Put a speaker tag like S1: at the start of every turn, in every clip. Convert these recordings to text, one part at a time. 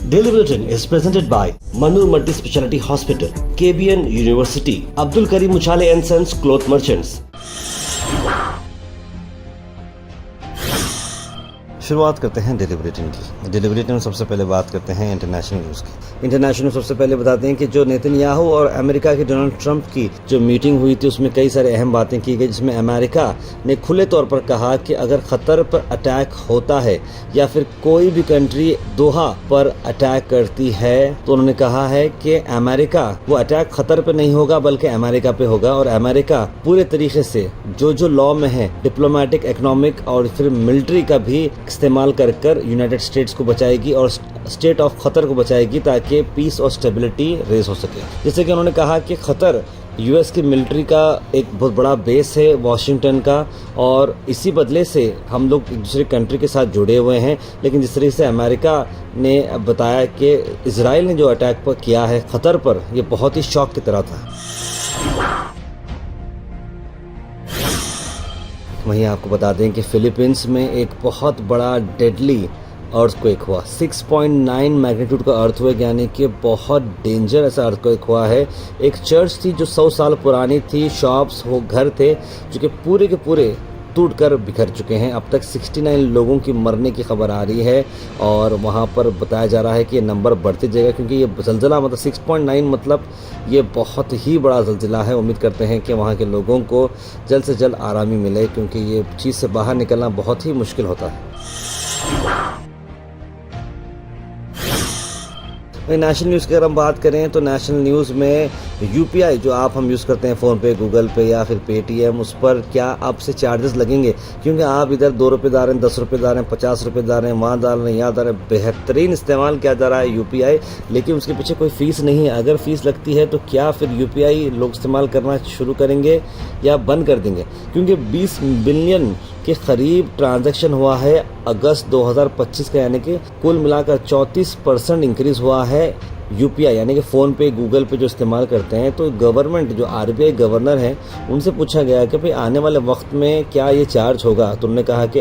S1: Daily Bulletin is presented by Manur Multi Speciality Hospital, KBN University, Abdul Karim Uchale and Sons Cloth Merchants. शुरुआत करते हैं daily bulletin की। Daily bulletin में सबसे पहले बात करते हैं इंटरनेशनल न्यूज़ की। इंटरनेशनल सबसे पहले बताते हैं कि जो नेतन्याहू और अमेरिका के डोनाल्ड ट्रंप की जो मीटिंग हुई थी उसमें कई सारे अहम बातें की गई, जिसमें अमेरिका ने खुले तौर पर कहा कि अगर खतर पर अटैक होता है या फिर कोई भी कंट्री दोहा पर अटैक करती है तो उन्होंने कहा है कि अमेरिका वो अटैक खतर पर नहीं होगा बल्कि अमेरिका पे होगा, और अमेरिका पूरे तरीके से जो लॉ में है डिप्लोमेटिक, इकोनॉमिक और फिर मिलिट्री का भी इस्तेमाल कर यूनाइटेड स्टेट्स को बचाएगी और स्टेट ऑफ खतर को बचाएगी ताकि पीस और स्टेबिलिटी रेज हो सके। जैसे कि उन्होंने कहा कि खतर यूएस की मिलिट्री का एक बहुत बड़ा बेस है वॉशिंगटन का, और इसी बदले से हम लोग एक दूसरे कंट्री के साथ जुड़े हुए हैं। लेकिन जिस तरीके से अमेरिका ने बताया कि इजराइल ने जो अटैक पर किया है खतर पर, ये बहुत ही शॉक की तरह था। वहीं आपको बता दें कि फिलीपींस में एक बहुत बड़ा डेडली अर्थक्वेक हुआ। 6.9 मैग्नीट्यूड का अर्थक्वेक, यानी कि बहुत डेंजर ऐसा अर्थक्वेक हुआ है। एक चर्च थी जो 100 साल पुरानी थी, शॉप्स हो घर थे जो कि पूरे के पूरे टूटकर बिखर चुके हैं। अब तक 69 लोगों की मरने की खबर आ रही है और वहाँ पर बताया जा रहा है कि ये नंबर बढ़ते जाएगा, क्योंकि ये ज़लज़ला मतलब 6.9 मतलब ये बहुत ही बड़ा ज़लज़ला है। उम्मीद करते हैं कि वहाँ के लोगों को जल्द से जल्द आरामी मिले, क्योंकि ये चीज़ से बाहर निकलना बहुत ही मुश्किल होता है। नेशनल न्यूज़ की अगर हम बात करें तो नेशनल न्यूज़ में यूपीआई जो आप हम यूज़ करते हैं फ़ोन पे, गूगल पे या फिर पेटीएम, उस पर क्या अब से चार्जेस लगेंगे, क्योंकि आप इधर 2 रुपये डाल रहे हैं, 10 रुपये डाल रहे हैं, 50 रुपये डाल रहे हैं, वहाँ डाल रहे हैं, यहाँ डाल रहे हैं। बेहतरीन इस्तेमाल किया जा रहा है यूपीआई, लेकिन उसके पीछे कोई फ़ीस नहीं है। अगर फ़ीस लगती है तो क्या फिर यूपीआई लोग इस्तेमाल करना शुरू करेंगे या बंद कर देंगे, क्योंकि 20 बिलियन के करीब ट्रांजैक्शन हुआ है अगस्त 2025 का, यानी कि कुल मिलाकर 34% इंक्रीज़ हुआ है यूपीआई, यानी कि फ़ोन पे, गूगल पे जो इस्तेमाल करते हैं। तो गवर्नमेंट जो आरबीआई गवर्नर हैं उनसे पूछा गया कि भाई आने वाले वक्त में क्या ये चार्ज होगा, तो उन्होंने कहा कि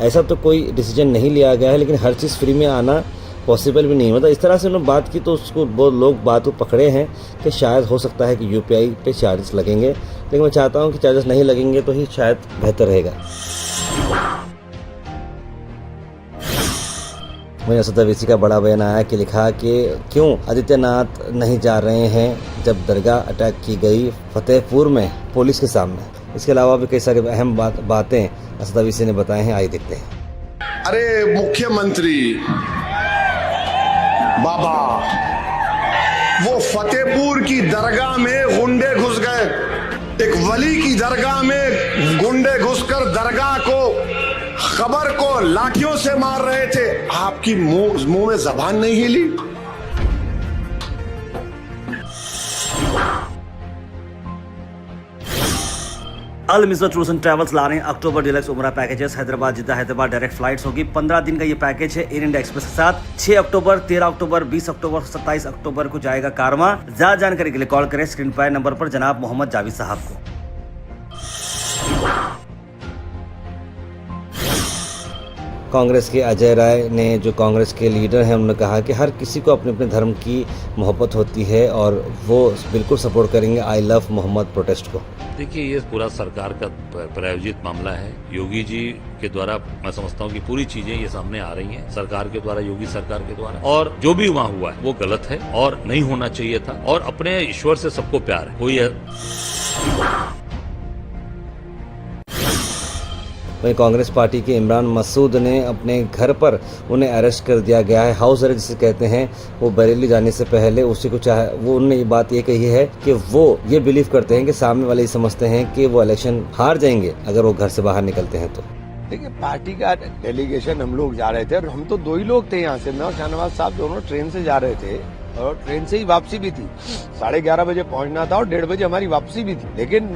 S1: ऐसा तो कोई डिसीजन नहीं लिया गया है, लेकिन हर चीज़ फ्री में आना पॉसिबल भी नहीं। मतलब इस तरह से उन्होंने बात की तो उसको बहुत लोग बात को पकड़े हैं कि शायद हो सकता है कि यूपीआई पे चार्जेस लगेंगे, लेकिन मैं चाहता हूं कि चार्जेस नहीं लगेंगे तो ही शायद बेहतर रहेगा। वहीं असद अवैसी का बड़ा बयान आया कि लिखा कि क्यों आदित्यनाथ नहीं जा रहे हैं जब दरगाह अटैक की गई फतेहपुर में पुलिस के सामने। इसके अलावा भी कई सारी अहम बातें असद अवैसी ने बताए हैं, आइए देखते हैं।
S2: अरे मुख्यमंत्री बाबा, वो फतेहपुर की दरगाह में गुंडे घुस गए, एक वली की दरगाह में गुंडे घुसकर दरगाह को, खबर को लाठियों से मार रहे थे। आपकी मुंह में जबान नहीं हिली?
S3: अल मिज़र टूर्स एंड ट्रैवल्स ला रहे हैं अक्टूबर डिलक्स उमरा पैकेजेस। हैदराबाद जिद्दा हैदराबाद डायरेक्ट फ्लाइट्स होगी। 15 दिन का ये पैकेज है एयर इंडिया एक्सप्रेस के साथ। 6 अक्टूबर, 13 अक्टूबर, 20 अक्टूबर, 27 अक्टूबर को जाएगा कारवां। ज्यादा जानकारी के लिए कॉल करें स्क्रीन पर नंबर पर जनाब मोहम्मद जावेद साहब को।
S1: कांग्रेस के अजय राय ने, जो कांग्रेस के लीडर हैं, उन्होंने कहा कि हर किसी को अपने अपने धर्म की मोहब्बत होती है और वो बिल्कुल सपोर्ट करेंगे आई लव मोहम्मद प्रोटेस्ट को।
S4: देखिए, ये पूरा सरकार का प्रायोजित मामला है। योगी जी के द्वारा मैं समझता हूँ कि पूरी चीजें ये सामने आ रही हैं सरकार के द्वारा, योगी सरकार के द्वारा, और जो भी वहाँ हुआ है वो गलत है और नहीं होना चाहिए था। और अपने ईश्वर से सबको प्यार है, कोई
S1: वहीं कांग्रेस पार्टी के इमरान मसूद ने अपने घर पर उन्हें अरेस्ट कर दिया गया है। हाउस अरेस्ट जिसे कहते हैं, वो बरेली जाने से पहले उसी को वो उन्होंने ये बात ये कही है कि वो ये बिलीव करते हैं कि सामने वाले ये समझते हैं कि वो इलेक्शन हार जाएंगे अगर वो घर से बाहर निकलते हैं तो।
S5: देखिए, पार्टी का डेलीगेशन हम लोग जा रहे थे और हम तो 2 ही लोग थे यहाँ से, मैं और शाहनवाज साहब दोनों ट्रेन से जा रहे थे और ट्रेन से ही वापसी भी थी। 11:30 बजे पहुंचना था और 1:30 बजे हमारी वापसी भी थी। लेकिन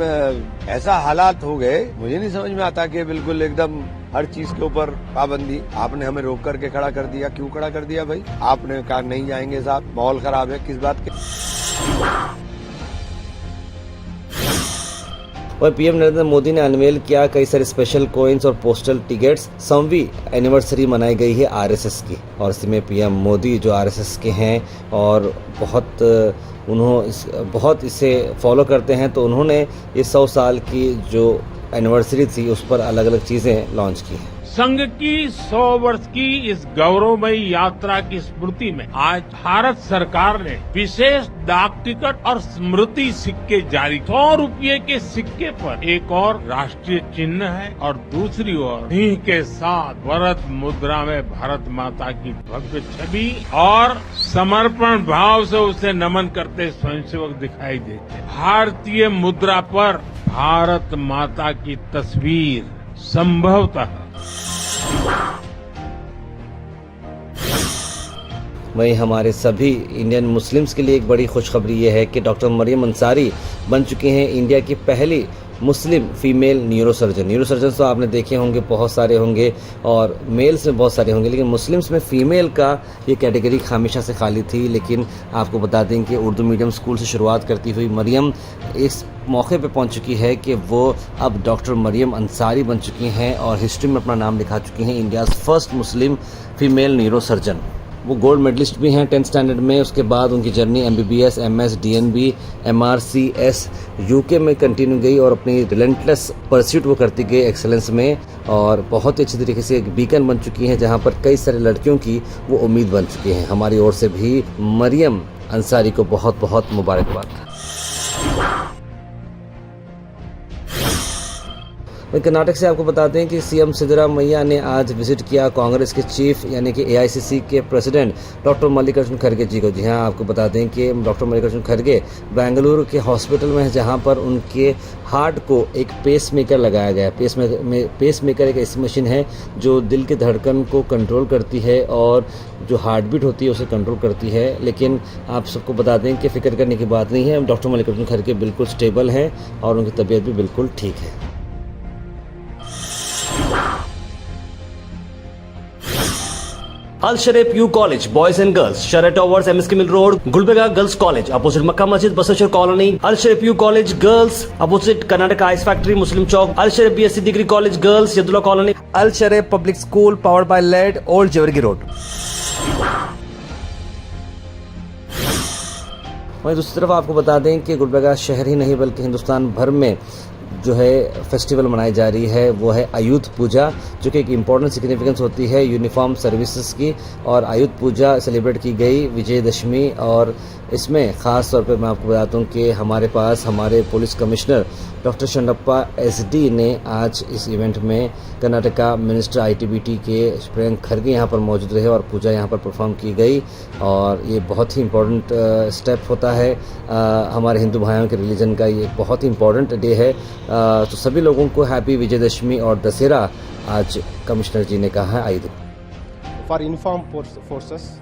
S5: ऐसा हालात हो गए, मुझे नहीं समझ में आता कि बिल्कुल एकदम हर चीज के ऊपर पाबंदी। आपने हमें रोक करके खड़ा कर दिया। क्यों खड़ा कर दिया भाई? आपने कहा नहीं जाएंगे साहब, माहौल खराब है, किस बात के?
S1: वह पीएम नरेंद्र मोदी ने अनवेल किया कई सारे स्पेशल कॉइन्स और पोस्टल टिकट्स। 100वीं एनिवर्सरी मनाई गई है आरएसएस की, और इसी में पीएम मोदी जो आरएसएस के हैं और बहुत इसे फॉलो करते हैं, तो उन्होंने ये 100 साल की जो एनिवर्सरी थी उस पर अलग अलग चीज़ें लॉन्च की हैं।
S6: संघ की 100 वर्ष की इस गौरवमयी यात्रा की स्मृति में आज भारत सरकार ने विशेष डाक टिकट और स्मृति सिक्के जारी। 100 रुपये के सिक्के पर एक और राष्ट्रीय चिन्ह है और दूसरी ओर सिंह के साथ वरद मुद्रा में भारत माता की भव्य छवि और समर्पण भाव से उसे नमन करते स्वयंसेवक दिखाई देते। भारतीय मुद्रा पर भारत माता की तस्वीर संभवतः
S1: वहीं हमारे सभी इंडियन मुस्लिम्स के लिए एक बड़ी खुशखबरी ये है कि डॉक्टर मरियम अंसारी बन चुकी हैं इंडिया की पहली मुस्लिम फीमेल न्यूरोसर्जन। न्यूरोसर्जन तो आपने देखे होंगे, बहुत सारे होंगे और मेल्स में बहुत सारे होंगे, लेकिन मुस्लिम्स में फ़ीमेल का ये कैटेगरी हमेशा से खाली थी। लेकिन आपको बता दें कि उर्दू मीडियम स्कूल से शुरुआत करती हुई मरियम इस मौके पे पहुंच चुकी है कि वो अब डॉक्टर मरियम अंसारी बन चुकी हैं और हिस्ट्री में अपना नाम लिखा चुकी हैं, India's first Muslim female neurosurgeon. वो गोल्ड मेडलिस्ट भी हैं 10th स्टैंडर्ड में। उसके बाद उनकी journey MBBS, MS, DNB, MRCS UK में कंटिन्यू गई और अपनी रिलेंटलेस परस्यूट वो करती गई एक्सेलेंस में, और बहुत ही अच्छी तरीके से एक बीकन बन चुकी हैं जहां पर कई सारे लड़कियों की वो उम्मीद बन चुकी हैं। हमारी ओर से भी मरियम अंसारी को बहुत बहुत मुबारकबाद। कर्नाटक से आपको बताते हैं कि सीएम सिद्धरामैया ने आज विजिट किया कांग्रेस के चीफ यानी कि AICC के प्रेसिडेंट डॉक्टर मल्लिकार्जुन खड़गे जी को। जी हाँ, आपको बता दें कि डॉक्टर मल्लिकार्जुन खड़गे बेंगलुरु के हॉस्पिटल में है जहां पर उनके हार्ट को एक पेसमेकर लगाया गया है। पेसमेकर एक ऐसी मशीन है जो दिल की धड़कन को कंट्रोल करती है और जो हार्ट बीट होती है उसे कंट्रोल करती है। लेकिन आप सबको बता दें कि फिक्र करने की बात नहीं है, डॉक्टर मल्लिकार्जुन खड़गे बिल्कुल स्टेबल हैं और उनकी तबीयत भी बिल्कुल ठीक है।
S3: Al Sharif U college boys and girls, शरय towers, MSK mill road, Gulbarga girls college opposite Makka Masjid, Basaveshwar colony. Al Sharif U college girls opposite Karnataka ice factory, Muslim Chowk. Al Sharif BSc degree college girls, Yadulla colony.
S1: Al Sharif public school powered by led, old Jewargi road. वहीं दूसरी तरफ आपको बता दें कि गुलबर्गा शहर ही नहीं बल्कि हिंदुस्तान भर में जो है फेस्टिवल मनाई जा रही है वो है आयुध पूजा, जो कि एक इम्पॉर्टेंट सिग्निफिकेंस होती है यूनिफॉर्म सर्विसेज की। और आयुध पूजा सेलिब्रेट की गई विजयदशमी, और इसमें ख़ास तौर पे मैं आपको बताता हूँ कि हमारे पुलिस कमिश्नर डॉक्टर शंडप्पा SD ने आज इस इवेंट में कर्नाटका मिनिस्टर ITBT के प्रियंक खड़गे यहाँ पर मौजूद रहे और पूजा यहाँ पर परफॉर्म की गई। और ये बहुत ही इम्पोर्टेंट स्टेप होता है हमारे हिंदू भाइयों के रिलीजन का, ये बहुत ही इम्पोर्टेंट डे है। तो सभी लोगों को हैप्पी विजयदशमी और दशहरा आज कमिश्नर जी ने कहा है। आयुध
S7: for uniform forces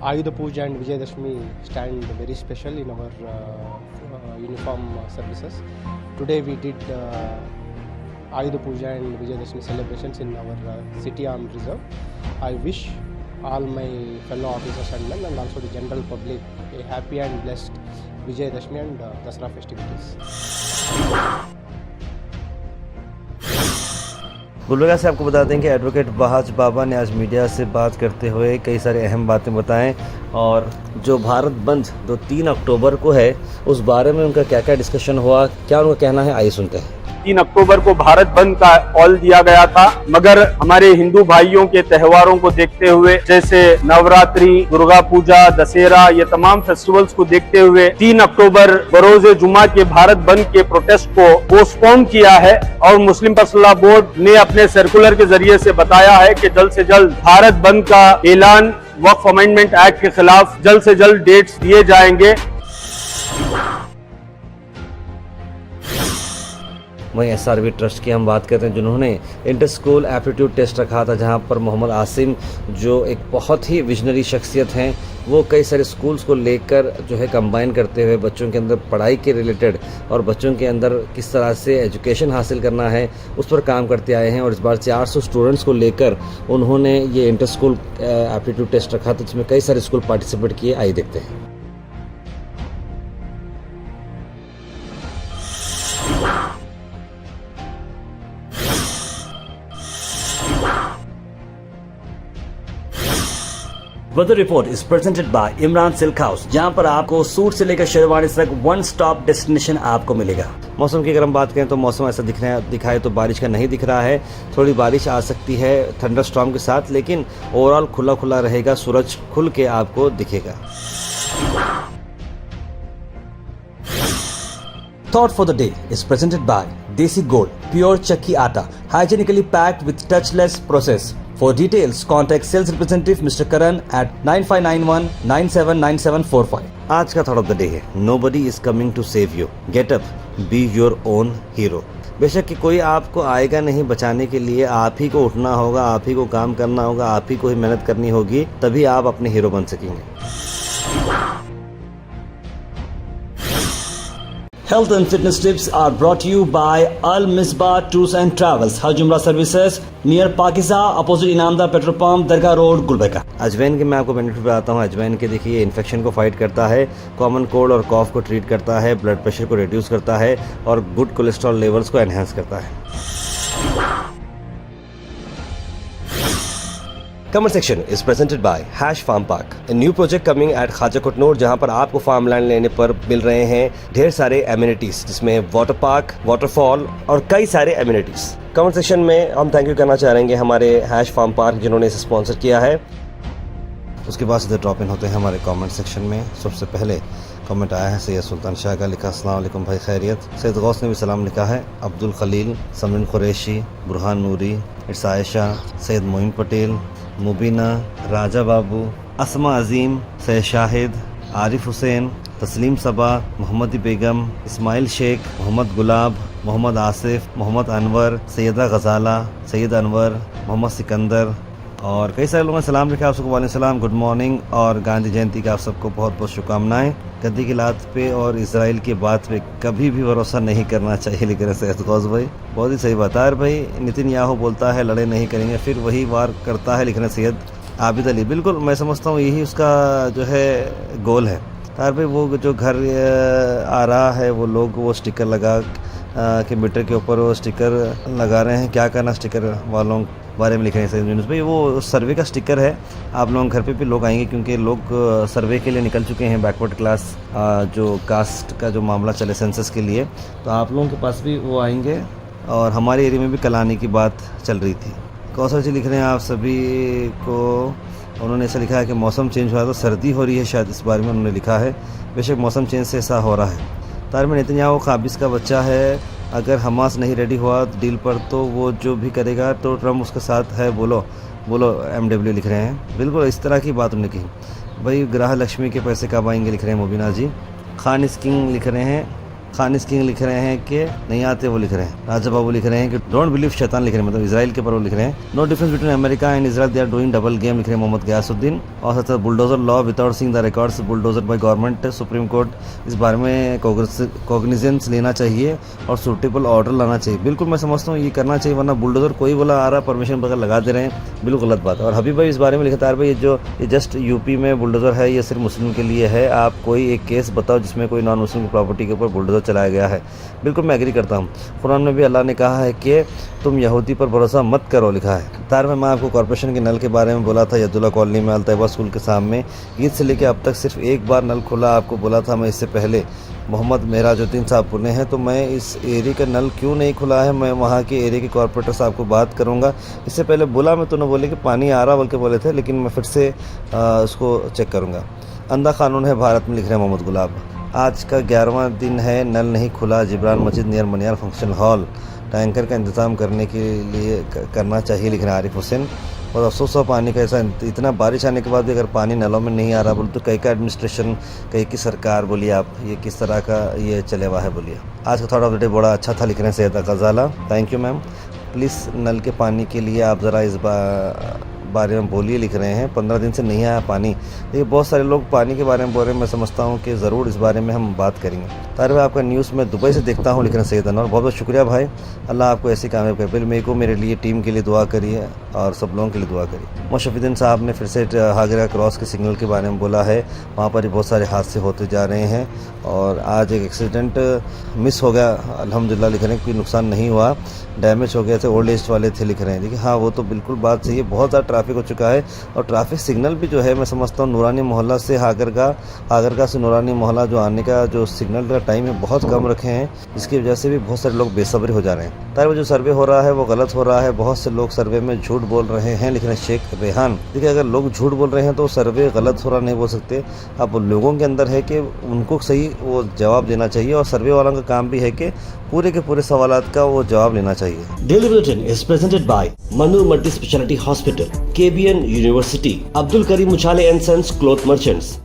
S7: Ayudha Puja and Vijayadashmi stand very special in our uniform services. Today we did Ayudha Puja and Vijayadashmi celebrations in our city armed reserve. I wish all my fellow officers and men and also the general public a happy and blessed Vijayadashmi and Dasara festivities.
S1: Gulbarga से आपको बता दें कि advocate बहाज बाबा ने आज media से बात करते हुए कई सारे अहम बातें बताएं, और जो भारत बंद जो 3 अक्टूबर को है उस बारे में उनका क्या क्या डिस्कशन हुआ, क्या उनका कहना है, आइए सुनते हैं।
S8: 3 अक्टूबर को भारत बंद का कॉल दिया गया था, मगर हमारे हिंदू भाइयों के त्योहारों को देखते हुए, जैसे नवरात्रि, दुर्गा पूजा, दशहरा, ये तमाम फेस्टिवल्स को देखते हुए 3 अक्टूबर बरोज़े जुमा के भारत बंद के प्रोटेस्ट को पोस्टपोन किया है। और मुस्लिम पर्सनल बोर्ड ने अपने सर्कुलर के जरिए से बताया है कि जल्द से जल्द भारत बंद का ऐलान वक्फ अमेंडमेंट एक्ट के खिलाफ जल्द से जल्द डेट्स दिए जाएंगे।
S1: वहीं SRB ट्रस्ट की हम बात करते हैं, जिन्होंने इंटर स्कूल एप्टीट्यूड टेस्ट रखा था, जहां पर मोहम्मद आसिम जो एक बहुत ही विजनरी शख्सियत हैं, वो कई सारे स्कूल्स को लेकर जो है कंबाइन करते हुए बच्चों के अंदर पढ़ाई के रिलेटेड और बच्चों के अंदर किस तरह से एजुकेशन हासिल करना है उस पर काम करते आए हैं। और इस बार 400 स्टूडेंट्स को लेकर उन्होंने ये इंटर स्कूल एप्टीट्यूड टेस्ट रखा था, जिसमें कई सारे स्कूल पार्टिसिपेट किए। आइए देखते हैं।
S3: Weather report is presented by Imran silk house, जहां पर आपको सूट से लेकर शेरवानी तक वन स्टॉप डेस्टिनेशन आपको मिलेगा।
S1: मौसम की अगर हम बात करें तो मौसम ऐसा दिखाए तो बारिश का नहीं दिख रहा है। थोड़ी बारिश आ सकती है थंडर स्टॉर्म के साथ, लेकिन ओवरऑल खुला खुला रहेगा, सूरज खुल के आपको दिखेगा।
S3: Thought for the day is presented by Desi Gold, pure chakki atta, hygienically packed with touchless process. For details, contact sales representative Mr. Karan at 9591979745.
S1: आज का थॉट ऑफ द डे है Nobody is coming to save you. Get up, be your own hero. बेशक कि कोई आपको आएगा नहीं बचाने के लिए, आप ही को उठना होगा, आप ही को काम करना होगा, आप ही को ही मेहनत करनी होगी, तभी आप अपने हीरो बन सकेंगे।
S3: Health and fitness tips are brought to you by Al Misbah Tours and Travels, Hajj Umrah Services, near Pakiza, opposite Inamda Petrol Pump, Dargah Road, Gulbarga.
S1: अजवाइन के मैं आपको बेनिफिट बताता हूँ। अजवाइन के देखिए इन्फेक्शन को फाइट करता है, कॉमन कोल्ड और कॉफ को ट्रीट करता है, ब्लड प्रेशर को रिड्यूस करता है और गुड कोलेस्ट्रॉल लेवल्स को एनहेंस करता है। Comment section is presented by hash farm park, a new project coming at Khaja Kotnur, जहां पर आपको फार्म लैंड लेने पर मिल रहे हैं ढेर सारे एमिनिटीज, जिसमें वाटर पार्क, वाटरफॉल और कई सारे एमिनिटीज। कमेंट सेक्शन में हम थैंक यू करना चाहेंगे हमारे हैश फार्म पार्क जिन्होंने इसे स्पॉन्सर किया है। उसके बाद सीधे ड्रॉप इन होते हैं हमारे कमेंट सेक्शन में। सबसे पहले कमेंट आया है सैयद सुल्तान शाह का, लिखा अस्सलाम वालेकुम भाई खैरियत। सैयद गौस ने भी सलाम लिखा है। अब्दुल खलील, समरीन कुरैशी, बुरहान नूरी, इट्स आयशा, सैयद मोइन पटेल, मुबीना, राजा बाबू, असमा अजीम, सैयद शाहिद, आरिफ हुसैन, तस्लीम सबा, मोहम्मद बेगम, इस्माइल शेख, मोहम्मद गुलाब, मोहम्मद आसिफ, मोहम्मद अनवर, सैयदा गजाला, सैयद अनवर, मोहम्मद सिकंदर और कई सारे लोगों ने सलाम लिखा। आप सबको वालेकुम सलाम, गुड मॉर्निंग और गांधी जयंती का आप सबको बहुत बहुत शुभकामनाएं। गद्दी की लात पे और इसराइल की बात पे कभी भी भरोसा नहीं करना चाहिए, लेकिन सैयद गौस भाई बहुत ही सही बता है भाई। नितिन याहू बोलता है लड़े नहीं करेंगे, फिर वही वार करता है, लिखना सैयद आबिद अली। बिल्कुल मैं समझता हूँ यही उसका जो है गोल है। तार भाई वो जो घर आ रहा है वो लोग वो स्टिकर लगा के मीटर के ऊपर वो स्टिकर लगा रहे हैं, क्या करना स्टिकर वालों बारे में लिख रहे हैं सैयद यूनुस भाई। वो सर्वे का स्टिकर है, आप लोगों के घर पे भी लोग आएंगे क्योंकि लोग सर्वे के लिए निकल चुके हैं, बैकवर्ड क्लास जो कास्ट का जो मामला चले सेंसस के लिए, तो आप लोगों के पास भी वो आएंगे। और हमारे एरिया में भी कल आने की बात चल रही थी। कौशल जी लिख रहे हैं आप सभी को, उन्होंने ऐसा लिखा है कि मौसम चेंज हुआ तो सर्दी हो रही है, शायद इस बारे में उन्होंने लिखा है। बेशक मौसम चेंज से ऐसा हो रहा है। तारम नेतन्याहू काबिज का बच्चा है, अगर हमास नहीं रेडी हुआ डील पर तो वो जो भी करेगा तो ट्रम्प उसके साथ है, बोलो MW लिख रहे हैं। बिल्कुल इस तरह की बात उन्होंने की भाई। ग्राह लक्ष्मी के पैसे कब आएंगे लिख रहे हैं मुबीना जी। खान स्किंग लिख रहे हैं कि नहीं आते, वो लिख रहे हैं। राजा बाबू लिख रहे हैं कि डोंट बिलीव शैतान लिख रहे हैं, मतलब इजराइल के पर वो लिख रहे हैं। No difference between America and Israel, they are doing double game लिख रहे हैं मोहम्मद गयासुद्दीन। और साथ bulldozer law without seeing the records, bulldozer by government, supreme court इस बारे में कॉग्निजेंस लेना चाहिए और सूटेबल ऑर्डर लाना चाहिए। बिल्कुल मैं समझता हूँ ये करना चाहिए, वरना बुलडोजर कोई बोला आ रहा परमिशन बगैर लगा दे रहे हैं, बिल्कुल गलत बात है। और हबीब भाई इस बारे में लिखा था भाई ये जस्ट यूपी में बुलडोजर है, ये सिर्फ मुस्लिम के लिए है। आप कोई एक केस बताओ जिसमें कोई नॉन मुस्लिम की प्रॉपर्टी के ऊपर बुलडोजर चलाया गया है। बिल्कुल मैं एग्री करता हूँ। कुरान में भी अल्लाह ने कहा है कि तुम यहूदी पर भरोसा मत करो, लिखा है। तार में मैं आपको कॉर्पोरेशन के नल के बारे में बोला था, यदुल्ला कॉलोनी में अल-तैयबा स्कूल के सामने ईद से लेकर अब तक सिर्फ एक बार नल खुला, आपको बोला था मैं इससे पहले। मोहम्मद मेहराजुद्दीन साहब पुणे हैं, तो मैं इस एरिया का नल क्यों नहीं खुला है, मैं वहाँ के एरिया के कॉर्पोरेटर साहब को बात करूँगा। इससे पहले बोला मैं तो न बोले कि पानी आ रहा बल्कि बोले थे, लेकिन मैं फिर से उसको चेक करूँगा। अंधा कानून है भारत में लिख रहे हैं मोहम्मद गुलाब। आज का 11वां दिन है, नल नहीं खुला। जिब्रान मस्जिद near Maniyar function hall, tanker का इंतज़ाम करने के लिए करना चाहिए लिख रहे हैं आरिफ हुसैन। और अफसोस हो पानी का, ऐसा इतना बारिश आने के बाद भी अगर पानी नलों में नहीं आ रहा बोले तो कई का एडमिनिस्ट्रेशन, कई की सरकार, बोलिए आप ये किस तरह का ये चले हुआ है बोलिए। आज का थॉट ऑफ द डे बड़ा अच्छा था लिख रहे हैं Syeda Ghazala. Thank you ma'am. Please नल के पानी के लिए आप ज़रा इस बारे में बोलिए लिख रहे हैं। 15 दिन से नहीं आया पानी। ये बहुत सारे लोग पानी के बारे में बोल रहे हैं, मैं समझता हूँ कि ज़रूर इस बारे में हम बात करेंगे। तार भाई आपका न्यूज़ में दुबई से देखता हूँ लिख रहे हैं सैयद अनवर, बहुत बहुत शुक्रिया भाई, अल्लाह आपको ऐसी कामयाब करे। फिर मेरे को, मेरे लिए, टीम के लिए दुआ करिए और सब लोगों के लिए दुआ करिए। मुशफ़िद्दीन साहब ने फिर से हागरा क्रॉस के सिग्नल के बारे में बोला है, वहाँ पर ही बहुत सारे हादसे होते जा रहे हैं और आज एक एक्सीडेंट मिस हो गया, अल्हम्दुलिल्लाह लिख रहे हैं, कोई नुकसान नहीं हुआ, डैमेज हो गया थे, ओल्ड एज वाले थे लिख रहे हैं। देखिए हाँ वो तो बिल्कुल बात सही है, बहुत ज़्यादा ट्रैफिक हो चुका है और ट्रैफिक सिग्नल भी जो है मैं समझता हूँ नूरानी मोहल्ला से आगरगा से नूरानी मोहल्ला जो आने का जो सिग्नल का टाइम है बहुत कम रखे हैं, जिसकी वजह से भी बहुत सारे लोग बेसब्री हो जा रहे हैं। ताकि वो जो सर्वे हो रहा है वो गलत हो रहा है। बहुत से लोग सर्वे में झूठ बोल रहे हैं, लेकिन शेख रेहान देखिए अगर लोग झूठ बोल रहे हैं तो सर्वे गलत हो रहा नहीं बोल सकते। अब लोगों के अंदर है कि उनको सही वो जवाब देना चाहिए और सर्वे वालों का काम भी है कि पूरे के पूरे सवालात का वो जवाब लेना चाहिए।
S9: Daily Bulletin is presented by Manur Multi Speciality Hospital, KBN University, Abdul Karim Uchale and Sons Cloth Merchants.